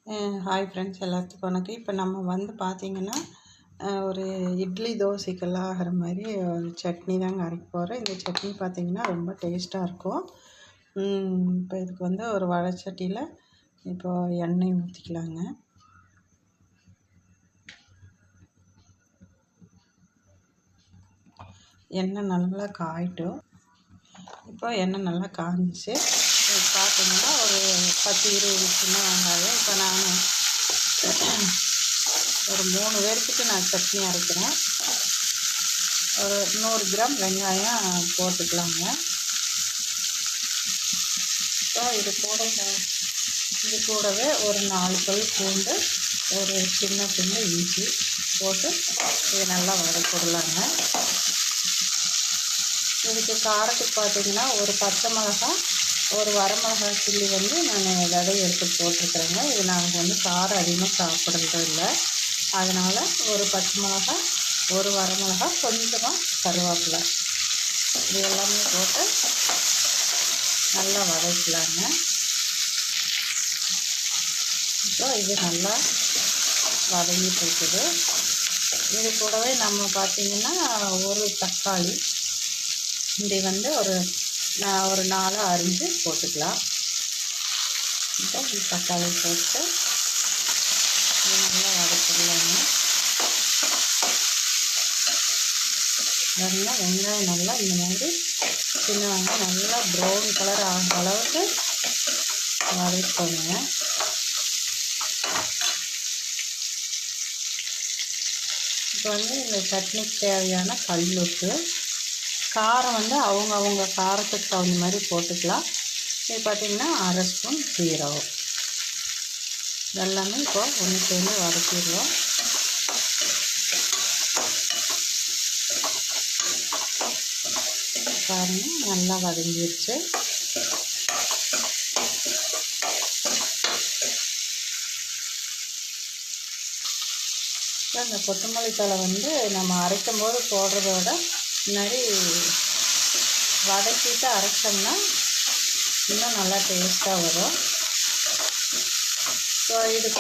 Hi friends, எல்லாத்துக்கும் வணக்கம். இப்போ நம்ம பார்த்திங்கன்னா ஒரு இட்லி தோசைக்கெல்லாம் ஆகிற மாதிரி ஒரு சட்னி தாங்க அரைக்க போகிறேன். இந்த சட்னி பார்த்திங்கன்னா ரொம்ப டேஸ்ட்டாக இருக்கும். இப்போ இதுக்கு ஒரு வடைச்சட்டியில் இப்போது எண்ணெய் ஊற்றிக்கலாங்க. எண்ணெய் நல்லா காயட்டும். இப்போ எண்ணெய் நல்லா காஞ்சிச்சு. பார்த்திங்கன்னா ஒரு 10-20 சின்ன வெங்காயம். இப்போ நான் ஒரு 3 பேர்த்துக்கு நான் சட்னி அரைக்கிறேன். ஒரு 100 கிராம் வெங்காயம் போட்டுக்கலாங்க. இப்போ இது கூடவே ஒரு 4 பல் பூண்டு, ஒரு சின்ன இஞ்சி போட்டு இது நல்லா வதக்கிடலாங்க. இதுக்கு காரத்துக்கு பார்த்திங்கன்னா ஒரு பச்சை மிளகாய், ஒரு வரமிளகாய் கிள்ளி நான் விதையை எடுத்து போட்டிருக்கிறேங்க. இது நாங்கள் காரம் அதிகமாக சாப்பிட்றது இல்லை. அதனால் ஒரு பச்சை மிளகாய், ஒரு வரமிளகாய், கொஞ்சமாக கருவேப்பிலை, இது எல்லாமே போட்டு நல்லா வதக்கலாங்க. இப்போ இது நல்லா வதங்கிட்டு இருக்குது. இது கூடவே நம்ம பார்த்திங்கன்னா ஒரு தக்காளி இப்படி ஒரு 4 அரிஞ்சு போட்டுக்கலாம். இப்போ தக்காளி போட்டு நல்லா வதக்கிடலாங்க. வெங்காயம் நல்லா இந்த மாதிரி சின்ன வெங்காயம் நல்லா ப்ரௌன் கலர் ஆகிற அளவுக்கு வதக்கணுங்க. இப்போ இந்த சட்னிக்கு தேவையான கல்லுப்பு, காரம் அவங்க காரத்துக்கு தகுந்த மாதிரி போட்டுக்கலாம். இது பார்த்திங்கன்னா 1/2 ஸ்பூன் ஜீரகம், எல்லாமே இப்போ ஒன்று சேர்ந்து வதக்கிடுவோம். பாருங்கள், நல்லா வதங்கிடுச்சு. இந்த கொத்தமல்லி தழை நம்ம அரைக்கும் போது போடுறத விட முன்னாடி வதக்கிட்டு அரைச்சோம்னா இன்னும் நல்லா டேஸ்ட்டாக வரும். ஸோ இதுக்கு